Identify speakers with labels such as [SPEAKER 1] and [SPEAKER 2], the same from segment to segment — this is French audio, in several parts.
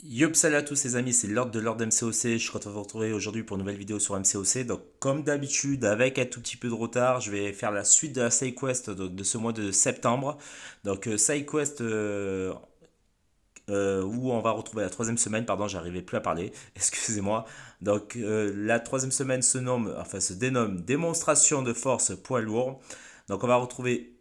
[SPEAKER 1] Yop, salut à tous les amis, c'est Lord MCOC. Je suis content de vous retrouver aujourd'hui pour une nouvelle vidéo sur MCOC. Donc, comme d'habitude, avec un tout petit peu de retard, je vais faire la suite de la SideQuest donc, de ce mois de septembre. Donc, SideQuest où on va retrouver la troisième semaine, pardon, j'arrivais plus à parler, excusez-moi. Donc, la troisième semaine se dénomme Démonstration de force poids lourd. Donc, on va retrouver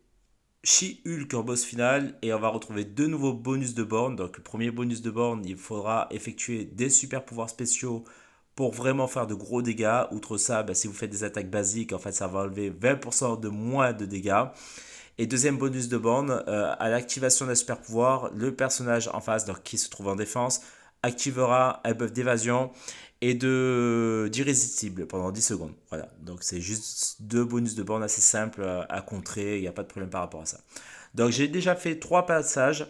[SPEAKER 1] She-Hulk en boss final et on va retrouver deux nouveaux bonus de borne. Donc le premier bonus de borne, il faudra effectuer des super pouvoirs spéciaux pour vraiment faire de gros dégâts. Outre ça, bah, si vous faites des attaques basiques, en fait ça va enlever 20% de moins de dégâts. Et deuxième bonus de borne, à l'activation d'un super pouvoir, le personnage en face, donc qui se trouve en défense, activera un buff d'évasion et de d'irrésistible pendant 10 secondes. Voilà, donc c'est juste deux bonus de borne assez simples à contrer, il n'y a pas de problème par rapport à ça. Donc j'ai déjà fait trois passages.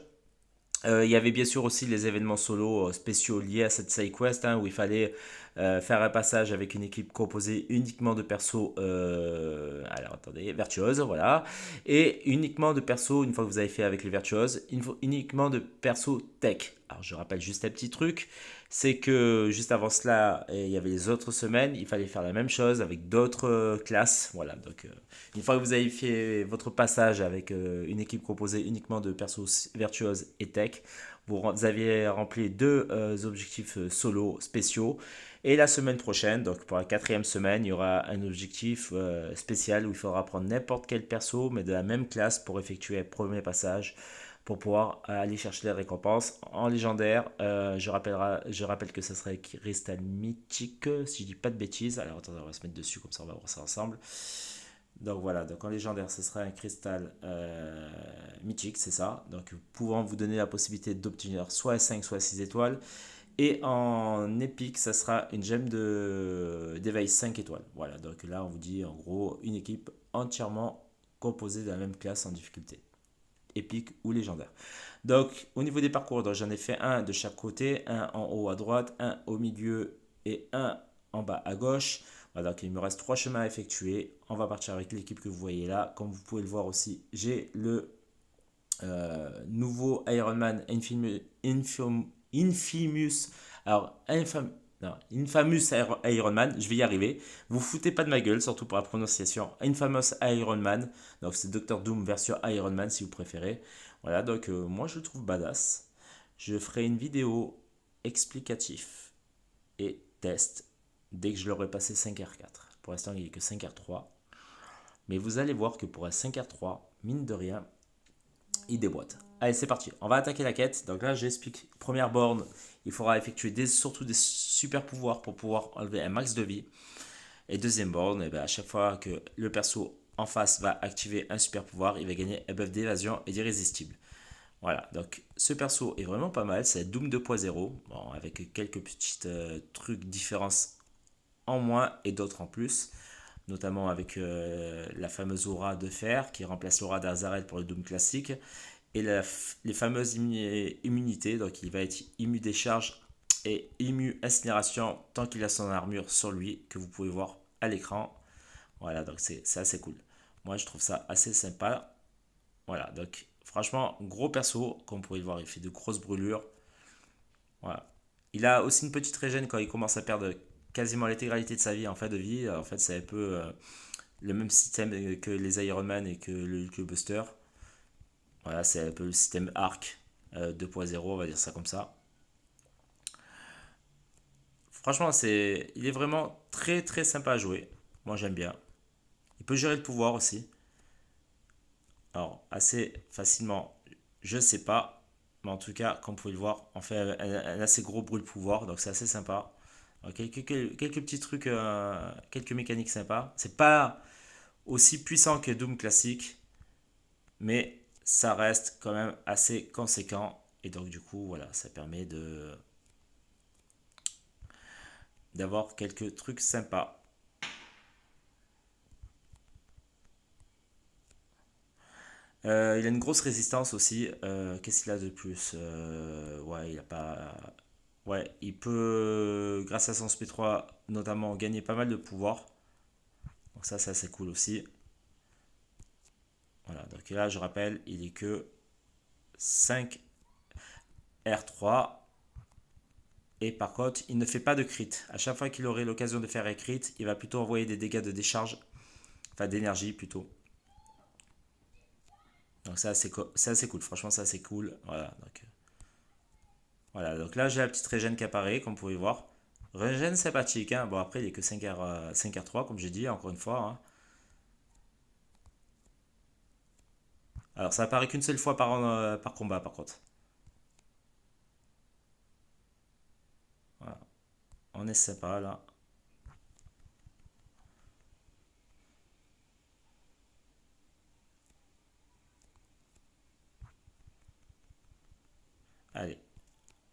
[SPEAKER 1] Il y avait bien sûr aussi les événements solo spéciaux liés à cette side quest où il fallait faire un passage avec une équipe composée uniquement de persos, alors attendez, virtuoses, voilà, et uniquement de persos, une fois que vous avez fait avec les virtuoses, uniquement de persos tech. Alors je rappelle juste un petit truc, c'est que juste avant cela, il y avait les autres semaines, il fallait faire la même chose avec d'autres classes, voilà, donc une fois que vous avez fait votre passage avec une équipe composée uniquement de persos virtuoses et tech, vous aviez rempli deux objectifs solo spéciaux. Et la semaine prochaine, donc pour la quatrième semaine, il y aura un objectif spécial où il faudra prendre n'importe quel perso, mais de la même classe pour effectuer le premier passage, pour pouvoir aller chercher les récompenses en légendaire. Je rappelle que ça serait cristal mythique, si je dis pas de bêtises. Alors attendez, on va se mettre dessus, comme ça on va voir ça ensemble. Donc voilà, donc en légendaire, ce sera un cristal mythique, c'est ça. Donc pouvant vous donner la possibilité d'obtenir soit 5 soit 6 étoiles. Et en épique, ça sera une gemme d'éveil 5 étoiles. Voilà, donc là on vous dit en gros une équipe entièrement composée de la même classe en difficulté, épique ou légendaire. Donc au niveau des parcours, j'en ai fait un de chaque côté, un en haut à droite, un au milieu et un en bas à gauche. Voilà, donc il me reste trois chemins à effectuer. On va partir avec l'équipe que vous voyez là. Comme vous pouvez le voir aussi, j'ai le nouveau Iron Man Infamous. Alors, non, Infamous Iron Man, je vais y arriver. Vous foutez pas de ma gueule, surtout pour la prononciation. Infamous Iron Man, donc c'est Doctor Doom version Iron Man si vous préférez. Voilà, donc moi je le trouve badass. Je ferai une vidéo explicatif et test dès que je l'aurai passé 5R4. Pour l'instant, il n'est que 5R3. Mais vous allez voir que pour un 5R3, mine de rien, il déboîte. Allez, c'est parti. On va attaquer la quête. Donc là, j'explique. Première borne, il faudra effectuer surtout des super pouvoirs pour pouvoir enlever un max de vie. Et deuxième borne, et ben, à chaque fois que le perso en face va activer un super pouvoir, il va gagner un buff d'évasion et d'irrésistible. Voilà, donc ce perso est vraiment pas mal. C'est Doom 2.0. Bon, avec quelques petites trucs, différences en moins et d'autres en plus, notamment avec la fameuse aura de fer qui remplace l'aura d'Azaret pour le Doom classique et les fameuses immunités. Donc il va être immu des charges et immu incinération tant qu'il a son armure sur lui, que vous pouvez voir à l'écran. Voilà, donc c'est assez cool. Moi je trouve ça assez sympa. Voilà, donc franchement, gros perso, comme vous pouvez le voir, il fait de grosses brûlures. Voilà. Il a aussi une petite régène quand il commence à perdre quasiment l'intégralité de sa vie en fin de vie. En fait, c'est un peu le même système que les Iron Man et que le Hulk Buster. Voilà, c'est un peu le système Arc 2.0, on va dire ça comme ça. Franchement, il est vraiment très très sympa à jouer. Moi, j'aime bien. Il peut gérer le pouvoir aussi. Alors, assez facilement, je sais pas. Mais en tout cas, comme vous pouvez le voir, on fait un assez gros brûle-pouvoir. Donc, c'est assez sympa. Alors, quelques petits trucs, quelques mécaniques sympas. C'est pas aussi puissant que Doom classique. Mais ça reste quand même assez conséquent. Et donc, du coup, voilà, ça permet d'avoir quelques trucs sympas. Il a une grosse résistance aussi. Qu'est-ce qu'il a de plus? Ouais, il a pas. Ouais, il peut, grâce à son SP3, notamment gagner pas mal de pouvoir. Donc ça, c'est assez cool aussi. Voilà, donc là, je rappelle, il est que 5 R3. Et par contre, il ne fait pas de crit. À chaque fois qu'il aurait l'occasion de faire un crit, il va plutôt envoyer des dégâts de décharge, enfin d'énergie plutôt. Donc c'est assez cool, franchement c'est assez cool. Voilà, donc là j'ai la petite régène qui apparaît, comme vous pouvez voir. Régène sympathique, hein. Bon après il est que 5R3 comme j'ai dit, encore une fois, hein. Alors ça apparaît qu'une seule fois par combat par contre. Voilà, on est sympa là. Allez,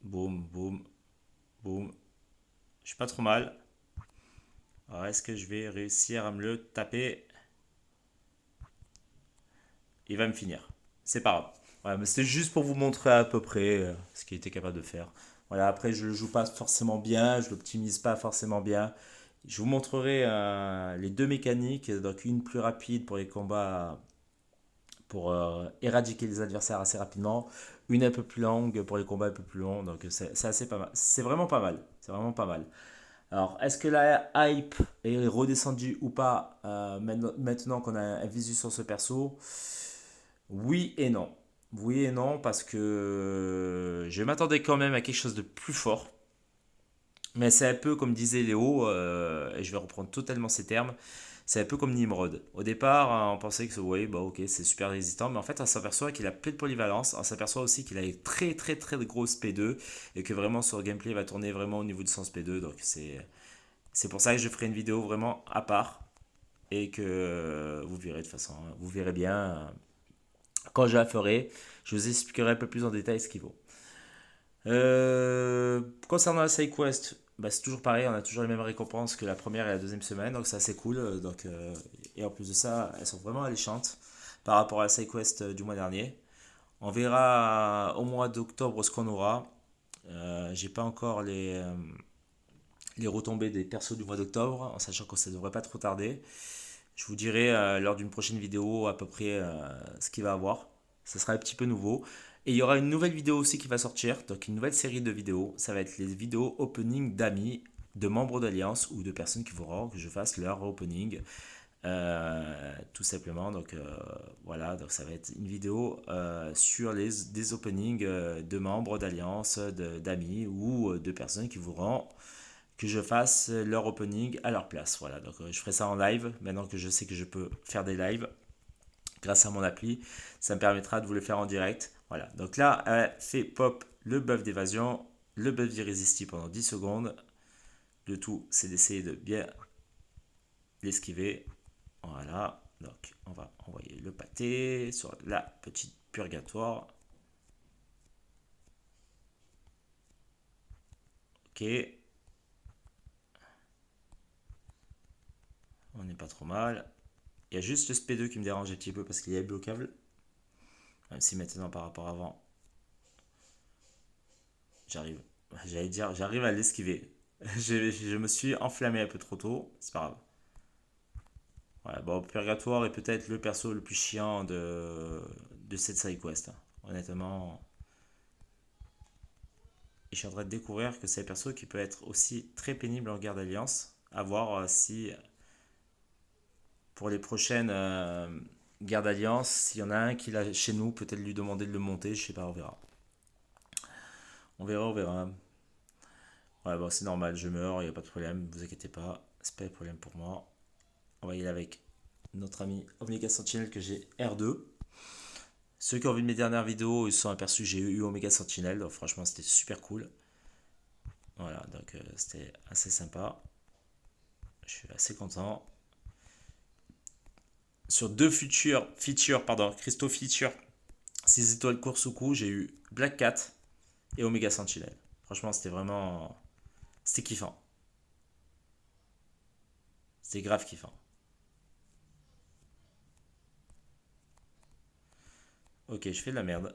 [SPEAKER 1] boum, boum, boum. Je suis pas trop mal. Alors est-ce que je vais réussir à me le taper? Il va me finir. C'est pas grave. Voilà, mais c'était juste pour vous montrer à peu près ce qu'il était capable de faire. Voilà, après je le joue pas forcément bien, je l'optimise pas forcément bien. Je vous montrerai les deux mécaniques, donc une plus rapide pour les combats pour éradiquer les adversaires assez rapidement, une un peu plus longue pour les combats un peu plus longs, donc c'est assez pas mal. C'est vraiment pas mal. C'est vraiment pas mal. Alors, est-ce que la hype est redescendue ou pas maintenant qu'on a un visu sur ce perso? Oui et non. Oui et non, parce que je m'attendais quand même à quelque chose de plus fort. Mais c'est un peu comme disait Léo, et je vais reprendre totalement ces termes, c'est un peu comme Nimrod. Au départ, on pensait que ouais, bah ok, c'est super résistant, mais en fait, on s'aperçoit qu'il a plein de polyvalence. On s'aperçoit aussi qu'il a une très très très grosse P2 et que vraiment son gameplay va tourner vraiment au niveau du sens P2. Donc c'est pour ça que je ferai une vidéo vraiment à part et que vous verrez de toute façon, hein. Vous verrez bien quand je la ferai. Je vous expliquerai un peu plus en détail ce qu'il vaut. Concernant la side quest, bah, c'est toujours pareil, on a toujours les mêmes récompenses que la première et la deuxième semaine, donc c'est assez cool. Et en plus de ça, elles sont vraiment alléchantes par rapport à la side quest du mois dernier. On verra au mois d'octobre ce qu'on aura. J'ai pas encore les retombées des persos du mois d'octobre, en sachant que ça devrait pas trop tarder. Je vous dirai lors d'une prochaine vidéo à peu près ce qu'il va avoir. Ça sera un petit peu nouveau. Et il y aura une nouvelle vidéo aussi qui va sortir, donc une nouvelle série de vidéos. Ça va être les vidéos opening d'amis, de membres d'Alliance ou de personnes qui voudront que je fasse leur opening. Tout simplement, voilà, donc ça va être une vidéo sur des openings de membres d'Alliance, d'amis ou de personnes qui voudront que je fasse leur opening à leur place. Voilà, donc je ferai ça en live, maintenant que je sais que je peux faire des lives grâce à mon appli, ça me permettra de vous le faire en direct. Voilà, donc là, elle fait pop le buff d'évasion, le buff d'irrésistible pendant 10 secondes. Le tout, c'est d'essayer de bien l'esquiver. Voilà, donc on va envoyer le pâté sur la petite purgatoire. Ok, on n'est pas trop mal. Il y a juste le SP2 qui me dérange un petit peu parce qu'il est bloquable. Même si maintenant par rapport à avant, j'arrive. J'allais dire, j'arrive à l'esquiver. Je me suis enflammé un peu trop tôt, c'est pas grave. Voilà, bon, Purgatoire est peut-être le perso le plus chiant de cette side quest, hein. Honnêtement, et je suis en train de découvrir que c'est un perso qui peut être aussi très pénible en guerre d'alliance. À voir si pour les prochaines guerres d'alliance, s'il y en a un qui l'a chez nous, peut-être lui demander de le monter, je sais pas, on verra. On verra, on verra. Ouais, bon, c'est normal, je meurs, il n'y a pas de problème, ne vous inquiétez pas, c'est pas un problème pour moi. On va y aller avec notre ami Omega Sentinel que j'ai R2. Ceux qui ont vu mes dernières vidéos, ils se sont aperçus que j'ai eu Omega Sentinel, donc franchement c'était super cool. Voilà, donc c'était assez sympa. Je suis assez content. Sur deux features, pardon, Crystal Feature, 6 étoiles course au coup, j'ai eu Black Cat et Omega Sentinel. Franchement, c'était vraiment. C'était kiffant. C'était grave kiffant. Ok, je fais de la merde.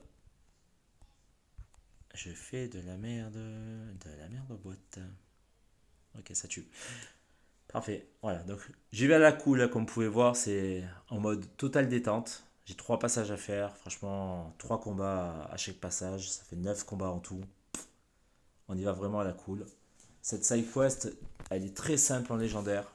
[SPEAKER 1] Je fais de la merde. De la merde en boîte. Ok, ça tue. Parfait. Voilà, donc j'y vais à la cool, là, comme vous pouvez voir, c'est en mode total détente. J'ai 3 passages à faire, franchement, 3 combats à chaque passage, ça fait 9 combats en tout. On y va vraiment à la cool. Cette side quest, elle est très simple en légendaire.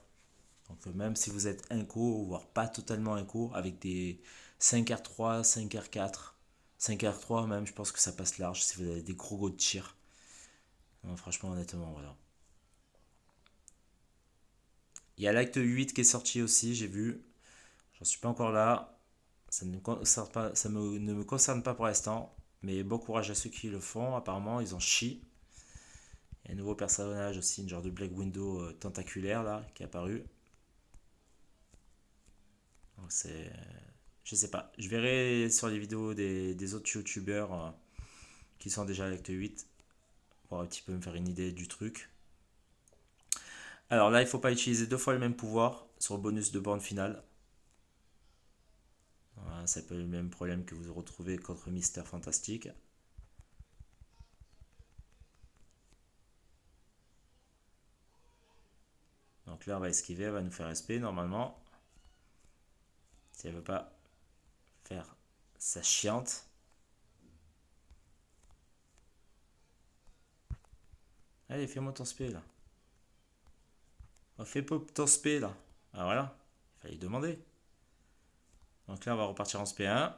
[SPEAKER 1] Donc même si vous êtes inco, voire pas totalement inco, avec des 5R3, 5R4, 5R3 même, je pense que ça passe large si vous avez des gros de tir. Non, franchement, honnêtement, voilà. Il y a l'acte 8 qui est sorti aussi, j'ai vu. J'en suis pas encore là. Ça ne me concerne pas, ne me concerne pas pour l'instant. Mais bon courage à ceux qui le font. Apparemment, ils en chient. Il y a un nouveau personnage aussi, une genre de Black Widow tentaculaire là, qui est apparu. Donc c'est. Je sais pas. Je verrai sur les vidéos des autres youtubeurs qui sont déjà à l'acte 8 pour un petit peu me faire une idée du truc. Alors là, il faut pas utiliser deux fois le même pouvoir sur le bonus de borne finale. Voilà, c'est un peu le même problème que vous retrouvez contre Mister Fantastique. Donc là, on va esquiver, elle va nous faire SP normalement. Si elle veut pas faire sa chiante. Allez, fais-moi ton SP là. Oh, fais pop ton SP là. Ah voilà, il fallait demander. Donc là, on va repartir en SP1.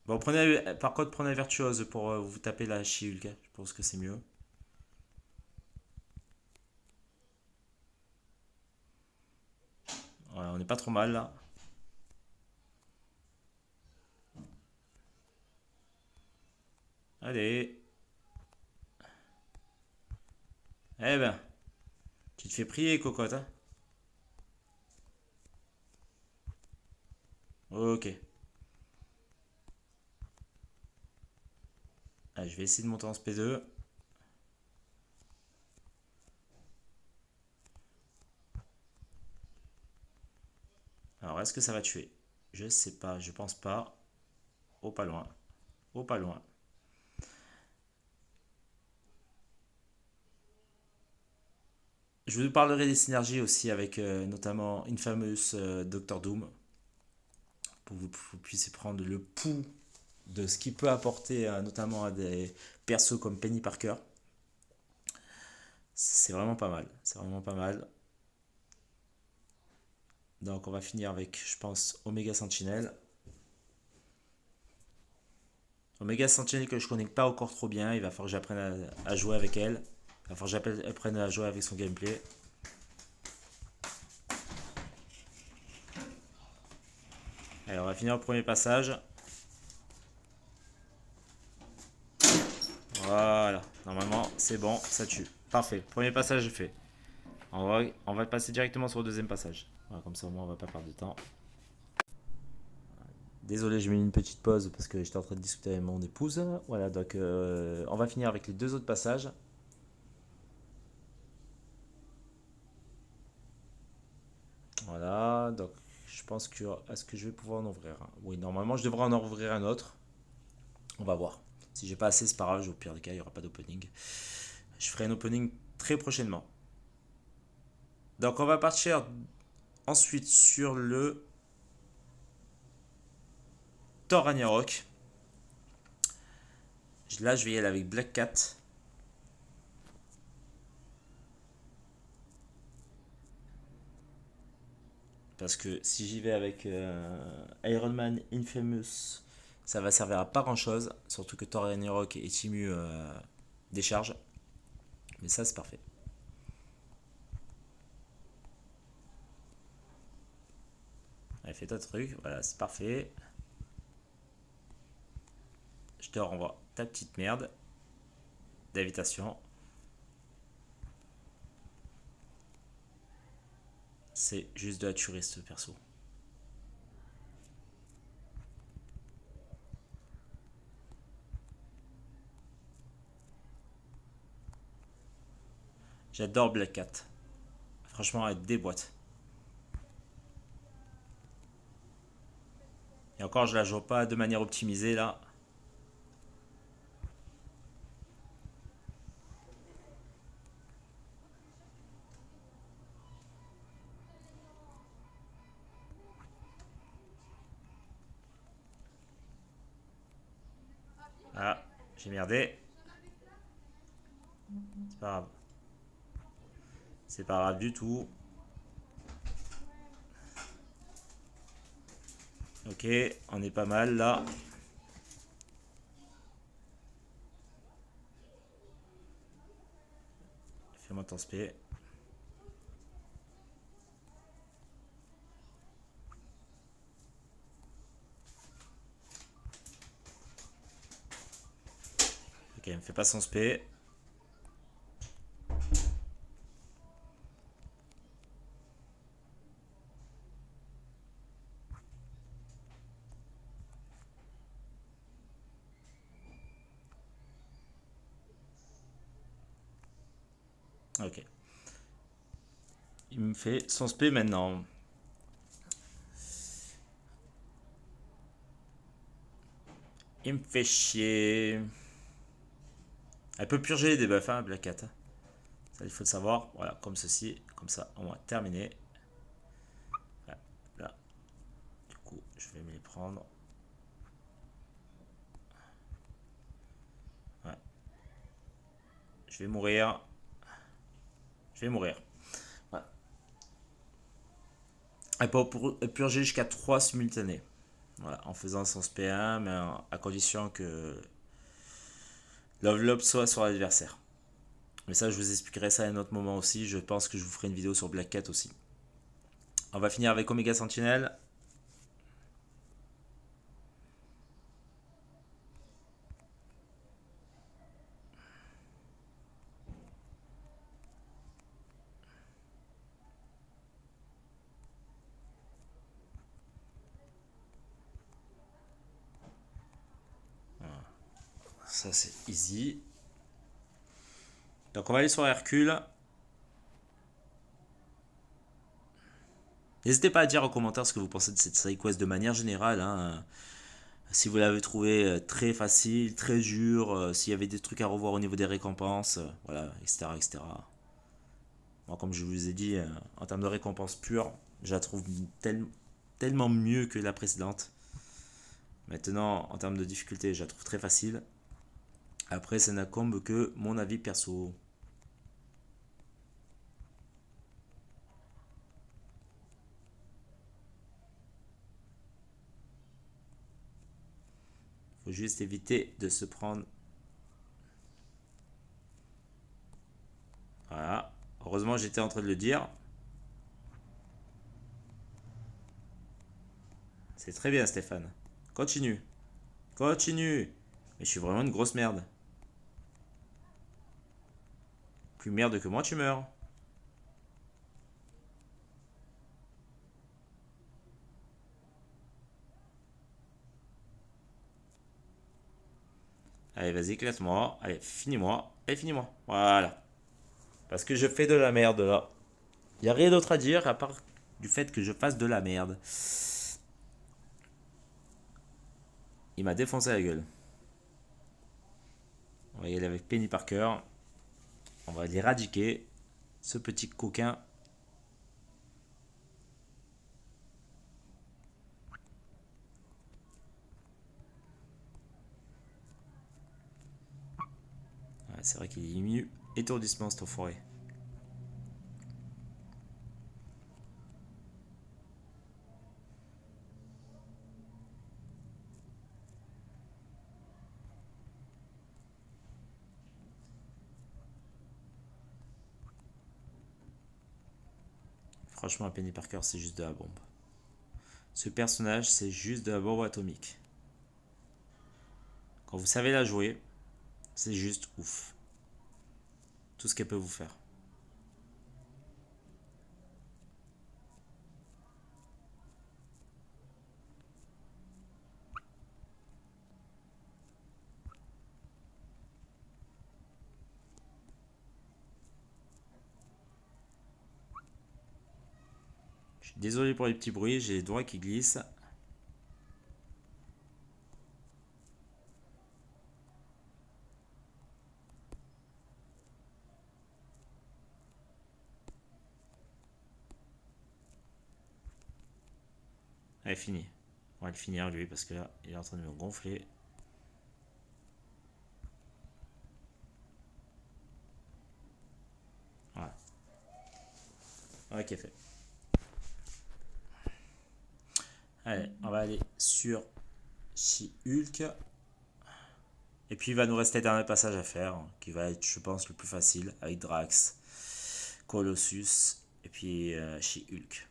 [SPEAKER 1] Bon, par contre, prenez Virtuose pour vous taper la Chihulk. Je pense que c'est mieux. Voilà, on n'est pas trop mal là. Allez. Eh ben, tu te fais prier, cocotte. Hein. Ok. Ah, je vais essayer de monter en SP2. Alors, est-ce que ça va tuer? Je sais pas, je pense pas. Oh, pas loin. Oh, pas loin. Je vous parlerai des synergies aussi avec notamment Infamous Doctor Doom pour que vous puissiez prendre le pouls de ce qu'il peut apporter notamment à des persos comme Penny Parker. C'est vraiment pas mal. C'est vraiment pas mal. Donc on va finir avec, je pense, Omega Sentinel. Omega Sentinel que je connais pas encore trop bien. Il va falloir que j'apprenne à jouer avec elle. Il va falloir que j'apprenne à jouer avec son gameplay. Allez, on va finir le premier passage. Voilà. Normalement, c'est bon, ça tue. Parfait. Premier passage fait. On va passer directement sur le deuxième passage. Voilà, comme ça au moins on va pas perdre de temps. Désolé, j'ai mis une petite pause parce que j'étais en train de discuter avec mon épouse. Voilà, donc on va finir avec les deux autres passages. Voilà, donc je pense que est-ce que je vais pouvoir en ouvrir un? Oui, normalement je devrais en ouvrir un autre. On va voir. Si j'ai pas assez, c'est pas grave, au pire des cas, il n'y aura pas d'opening. Je ferai un opening très prochainement. Donc on va partir ensuite sur le Thor Ragnarok. Là, je vais y aller avec Black Cat. Parce que si j'y vais avec Iron Man Infamous, ça va servir à pas grand chose. Surtout que Thor Ragnarok est immu des charges. Mais ça, c'est parfait. Allez, fais ton truc. Voilà, c'est parfait. Je te renvoie ta petite merde d'invitation. C'est juste de la tuerie ce perso. J'adore Black Cat. Franchement, elle déboîte. Et encore, je la joue pas de manière optimisée là. Ah, j'ai merdé. C'est pas grave. C'est pas grave du tout. Ok, on est pas mal là. Fais-moi ton spé. Ok, il me fait pas son spé. Ok. Il me fait son spé maintenant. Il me fait chier. Elle peut purger les debuffs, hein, Black Cat. Ça, il faut le savoir. Voilà, comme ceci. Comme ça, on va terminer. Voilà, là. Du coup, je vais me les prendre. Ouais. Je vais mourir. Je vais mourir. Ouais. Elle peut purger jusqu'à 3 simultanés. Voilà, en faisant son SP1, mais à condition que l'enveloppe soit sur l'adversaire. Mais ça, je vous expliquerai ça à un autre moment aussi. Je pense que je vous ferai une vidéo sur Black Cat aussi. On va finir avec Omega Sentinel. Ça, c'est easy. Donc, on va aller sur Hercule. N'hésitez pas à dire en commentaire ce que vous pensez de cette side quest de manière générale, hein. Si vous l'avez trouvé très facile, très dur, s'il y avait des trucs à revoir au niveau des récompenses, voilà, etc., etc. Moi, comme je vous ai dit, en termes de récompenses pures, je la trouve tellement mieux que la précédente. Maintenant, en termes de difficulté, je la trouve très facile. Après, ça n'incombe que mon avis perso. Faut juste éviter de se prendre. Voilà. Heureusement, j'étais en train de le dire. C'est très bien, Stéphane. Continue. Continue. Mais je suis vraiment une grosse merde. Plus merde que moi, tu meurs. Allez, vas-y, éclate-moi. Allez, finis-moi. Allez, finis-moi. Voilà. Parce que je fais de la merde, là. Il n'y a rien d'autre à dire à part du fait que je fasse de la merde. Il m'a défoncé la gueule. On va y aller avec Penny Parker. On va l'éradiquer. Ce petit coquin. Ouais, c'est vrai qu'il est mieux. Étourdissement, cette forêt. Franchement, Penny Parker, c'est juste de la bombe. Ce personnage, c'est juste de la bombe atomique. Quand vous savez la jouer, c'est juste ouf. Tout ce qu'elle peut vous faire. Je suis désolé pour les petits bruits, j'ai les doigts qui glissent. Allez, fini. On va le finir lui parce que là, il est en train de me gonfler. Ok, fait. Allez, on va aller sur She-Hulk. Et puis il va nous rester le dernier passage à faire, qui va être, je pense, le plus facile, avec Drax, Colossus, et puis She-Hulk.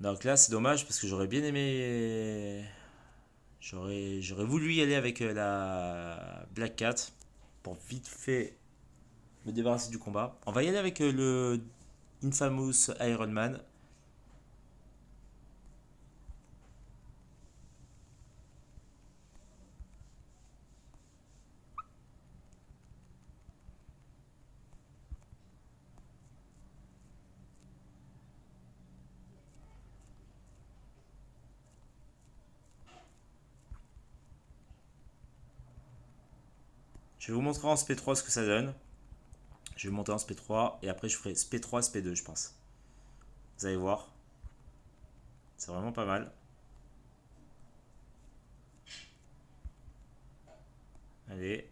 [SPEAKER 1] Donc là, c'est dommage, parce que j'aurais bien aimé... J'aurais voulu y aller avec la Black Cat, pour vite fait me débarrasser du combat. On va y aller avec le Infamous Iron Man. Je vais vous montrer en SP3 ce que ça donne. Je vais monter en SP3 et après je ferai SP3, SP2 je pense. Vous allez voir. C'est vraiment pas mal. Allez.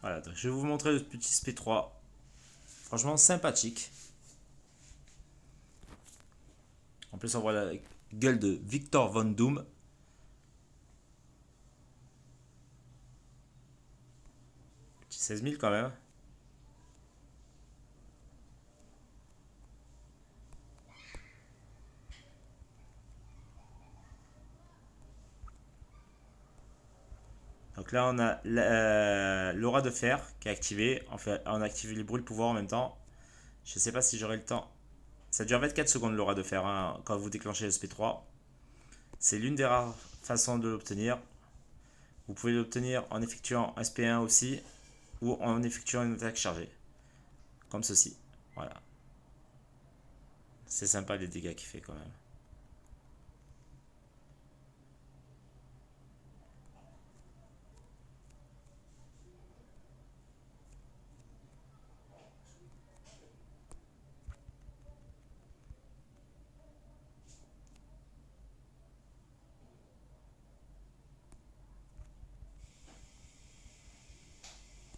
[SPEAKER 1] Voilà, donc je vais vous montrer le petit SP3. Franchement sympathique. En plus on voit la gueule de Victor Von Doom. Petit 16 000 quand même. Donc là on a l'aura de fer qui est activée. On a activé les brûles pouvoirs en même temps. Je sais pas si j'aurai le temps. Ça dure 24 secondes l'aura de fer hein, quand vous déclenchez le SP3. C'est l'une des rares façons de l'obtenir. Vous pouvez l'obtenir en effectuant un SP1 aussi ou en effectuant une attaque chargée. Comme ceci. Voilà. C'est sympa les dégâts qu'il fait quand même.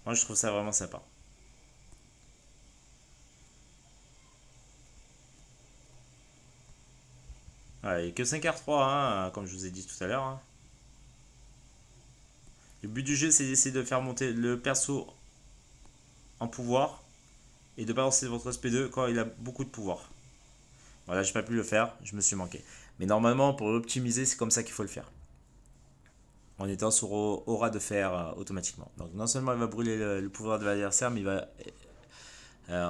[SPEAKER 1] Moi je trouve ça vraiment sympa. Ouais, il n'y a que 5R3, hein, comme je vous ai dit tout à l'heure. Hein. Le but du jeu, c'est d'essayer de faire monter le perso en pouvoir et de balancer votre SP2 quand il a beaucoup de pouvoir. Voilà, j'ai pas pu le faire, je me suis manqué. Mais normalement, pour l'optimiser, c'est comme ça qu'il faut le faire. En étant sur aura de fer automatiquement. Donc non seulement il va brûler le pouvoir de l'adversaire, mais il va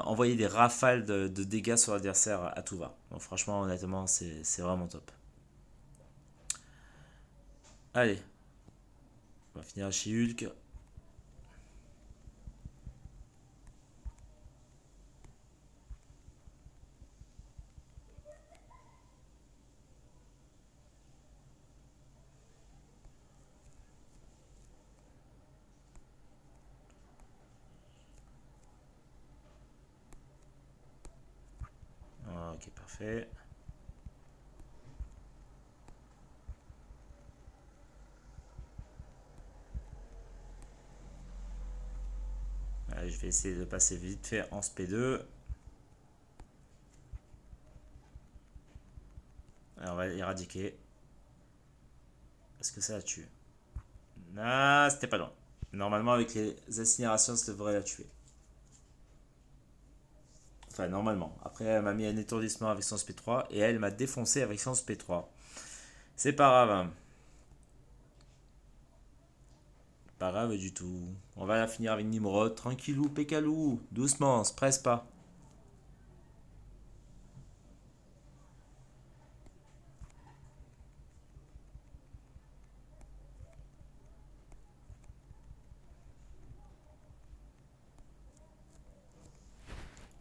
[SPEAKER 1] envoyer des rafales de dégâts sur l'adversaire à tout va. Donc franchement, honnêtement, c'est vraiment top. Allez, on va finir chez Hulk. Ok, parfait. Allez, je vais essayer de passer vite fait en SP2. Alors, on va éradiquer. Est-ce que ça la tue? Ah, c'était pas loin. Normalement, avec les incinérations, ça devrait la tuer. Enfin, normalement. Après, elle m'a mis un étourdissement avec son SP3 et elle m'a défoncé avec son SP3. C'est pas grave. Hein. Pas grave du tout. On va la finir avec Nimrod. Tranquillou, pécalou. Doucement, on se presse pas.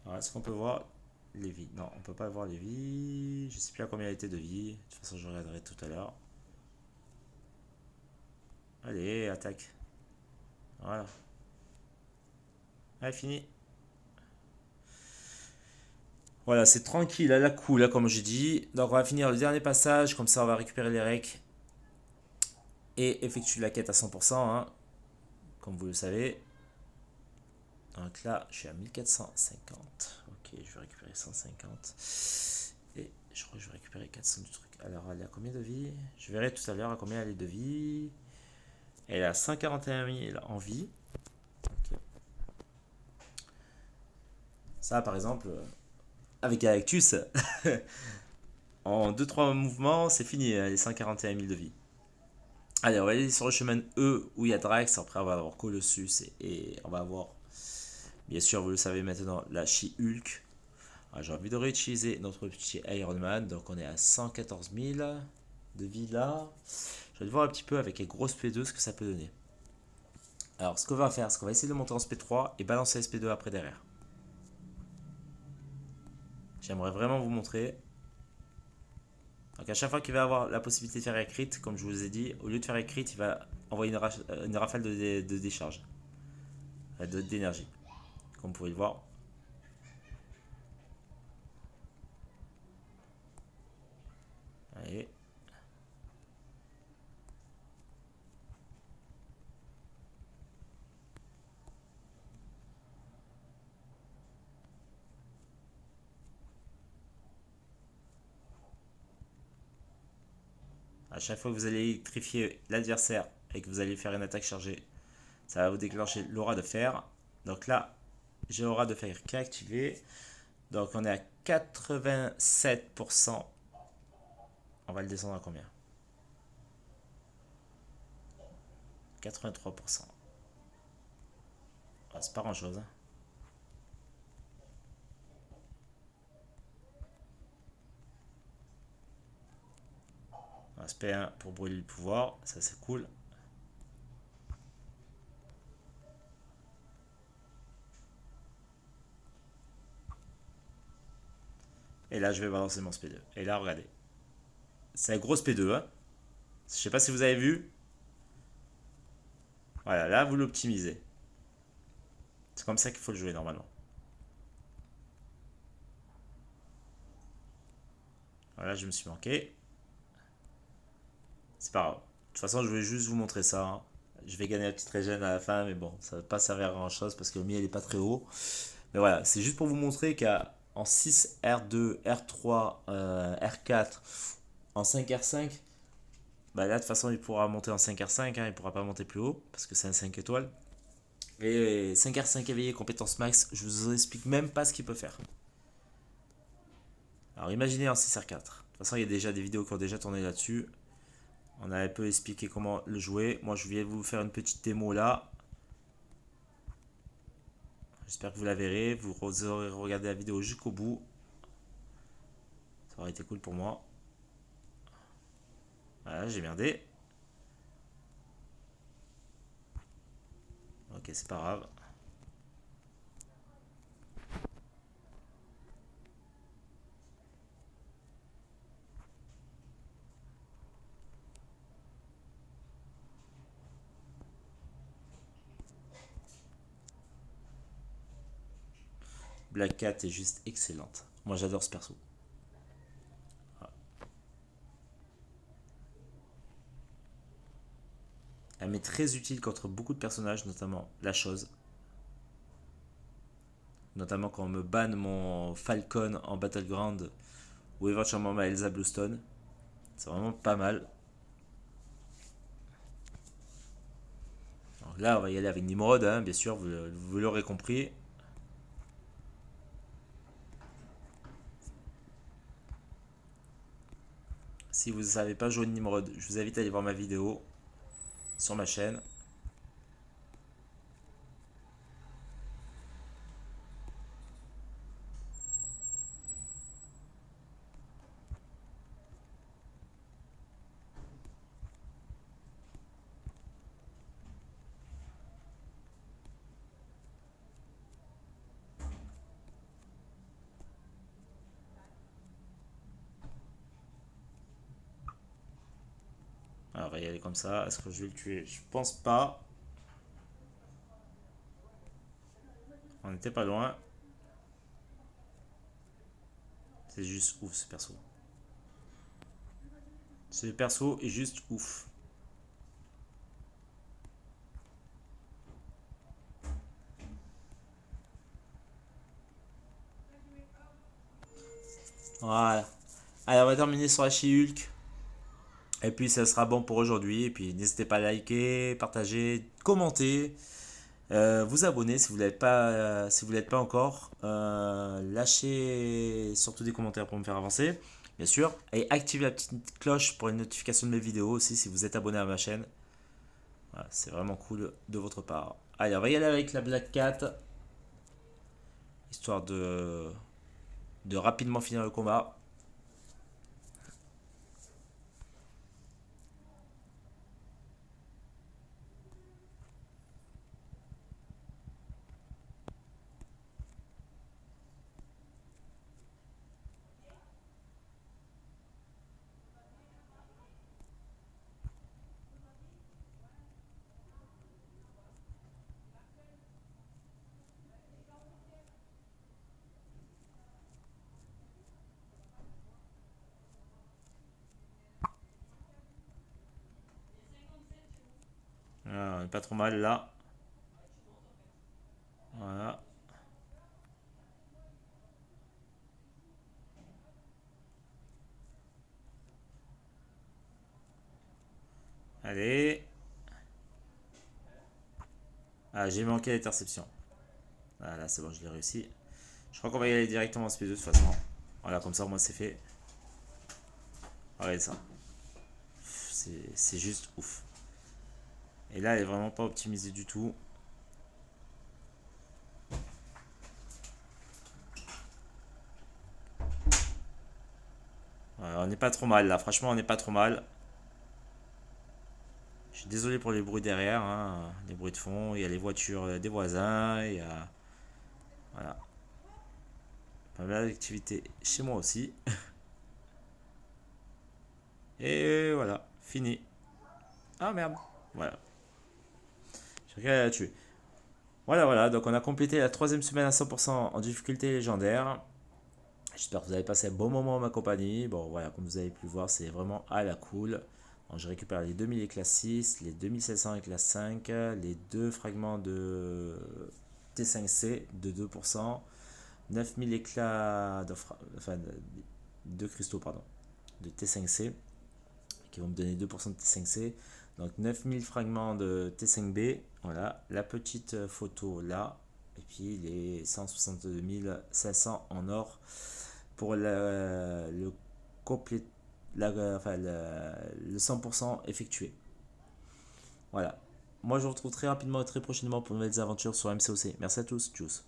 [SPEAKER 1] Alors, est-ce qu'on peut voir les vies? Non, on peut pas voir les vies. Je sais plus à combien elle était de vie. De toute façon, je regarderai tout à l'heure. Allez, attaque. Voilà. Allez, fini. Voilà, c'est tranquille, à la cool, là, comme j'ai dit. Donc, on va finir le dernier passage, comme ça, on va récupérer les recs et effectuer la quête à 100%, hein, comme vous le savez. Donc là, je suis à 1450. Ok, je vais récupérer 150. Et je crois que je vais récupérer 400 du truc. Alors, elle a combien de vie? Je verrai tout à l'heure à combien elle est de vie. Elle a 141 000 en vie. Ok. Ça, par exemple, avec Galactus, en deux trois mouvements, c'est fini, les 141 000 de vie. Allez, on va aller sur le chemin E où il y a Drax. Après, on va avoir Colossus et on va avoir, bien sûr, vous le savez maintenant, la She-Hulk. Ah, j'ai envie de réutiliser notre petit Iron Man. Donc, on est à 114 000 de vie là. Je vais voir un petit peu avec les grosses P2 ce que ça peut donner. Alors, ce qu'on va faire, c'est qu'on va essayer de monter en SP3 et balancer SP2 après derrière. J'aimerais vraiment vous montrer. Donc, à chaque fois qu'il va avoir la possibilité de faire un crit, comme je vous ai dit, au lieu de faire un crit, il va envoyer une rafale de décharge, d'énergie. Comme vous pouvez le voir. Allez. À chaque fois que vous allez électrifier l'adversaire et que vous allez faire une attaque chargée, ça va vous déclencher l'aura de fer. Donc là, j'ai l'aura de fer qui est activé. Donc on est à 87%. On va le descendre à combien? 83%. Ah, c'est pas grand chose, hein. Aspect 1 pour brûler le pouvoir, ça c'est cool. Et là je vais balancer mon SP2. Et là regardez, c'est un gros SP2, hein. Je sais pas si vous avez vu. Voilà, là vous l'optimisez. C'est comme ça qu'il faut le jouer normalement. Voilà, je me suis manqué. C'est pas grave. De toute façon, je voulais juste vous montrer ça, hein. Je vais gagner la petite régène à la fin, mais bon, ça va pas servir à grand chose parce que le mien il est pas très haut. Mais voilà, c'est juste pour vous montrer qu'en 6 R2, R3, R4, en 5 R5, bah là de toute façon il pourra monter en 5 R5, hein, il pourra pas monter plus haut parce que c'est un 5 étoiles. Et 5 R5 éveillé, compétence max, je vous explique même pas ce qu'il peut faire. Alors imaginez en 6 R4. De toute façon, il y a déjà des vidéos qui ont déjà tourné là-dessus. On a un peu expliqué comment le jouer. Moi, je viens vous faire une petite démo là. J'espère que vous la verrez. Vous aurez regardé la vidéo jusqu'au bout. Ça aurait été cool pour moi. Voilà, j'ai merdé. Ok, c'est pas grave. Black Cat est juste excellente. Moi, j'adore ce perso. Voilà. Elle m'est très utile contre beaucoup de personnages, notamment la chose. Notamment quand on me banne mon Falcon en Battleground ou éventuellement ma Elsa Bluestone. C'est vraiment pas mal. Donc là, on va y aller avec Nimrod, hein, bien sûr, vous l'aurez compris. Si vous ne savez pas jouer Nimrod, je vous invite à aller voir ma vidéo sur ma chaîne. Alors, on va y aller comme ça. Est-ce que je vais le tuer? Je pense pas. On n'était pas loin. C'est juste ouf ce perso. Ce perso est juste ouf. Voilà. Allez, on va terminer sur la She-Hulk. Et puis ça sera bon pour aujourd'hui. Et puis n'hésitez pas à liker, partager, commenter, vous abonner si vous l'êtes pas encore. Lâchez surtout des commentaires pour me faire avancer, bien sûr. Et activez la petite cloche pour une notification de mes vidéos aussi si vous êtes abonné à ma chaîne. Voilà, c'est vraiment cool de votre part. Allez, on va y aller avec la Black Cat, histoire de rapidement finir le combat. Voilà, on est pas trop mal là. Voilà. Allez. Ah, j'ai manqué l'interception. Voilà, c'est bon, je l'ai réussi. Je crois qu'on va y aller directement en SP2 de toute façon. Voilà, comme ça, au moins c'est fait. Regardez ça. C'est juste ouf. Et là, elle est vraiment pas optimisée du tout. Voilà, on n'est pas trop mal là. Franchement, on n'est pas trop mal. Je suis désolé pour les bruits derrière, hein, les bruits de fond. Il y a les voitures des voisins. Il y a. Voilà. Pas mal d'activité chez moi aussi. Et voilà, fini. Ah merde. Voilà. J'ai réussi à la tuer. Voilà, voilà. Donc on a complété la troisième semaine à 100% en difficulté légendaire. J'espère que vous avez passé un bon moment en ma compagnie. Bon, voilà, comme vous avez pu voir, c'est vraiment à la cool. Donc, je récupère les 2000 éclats 6, les 2700 éclats 5, les deux fragments de T5C de 2%, 9000 éclats enfin, de cristaux pardon, de T5C qui vont me donner 2% de T5C. Donc 9000 fragments de T5B, voilà, la petite photo là, et puis les 162 500 en or pour le complet, enfin, le 100% effectué. Voilà. Moi, je vous retrouve très rapidement et très prochainement pour de nouvelles aventures sur MCOC. Merci à tous. Tchuss.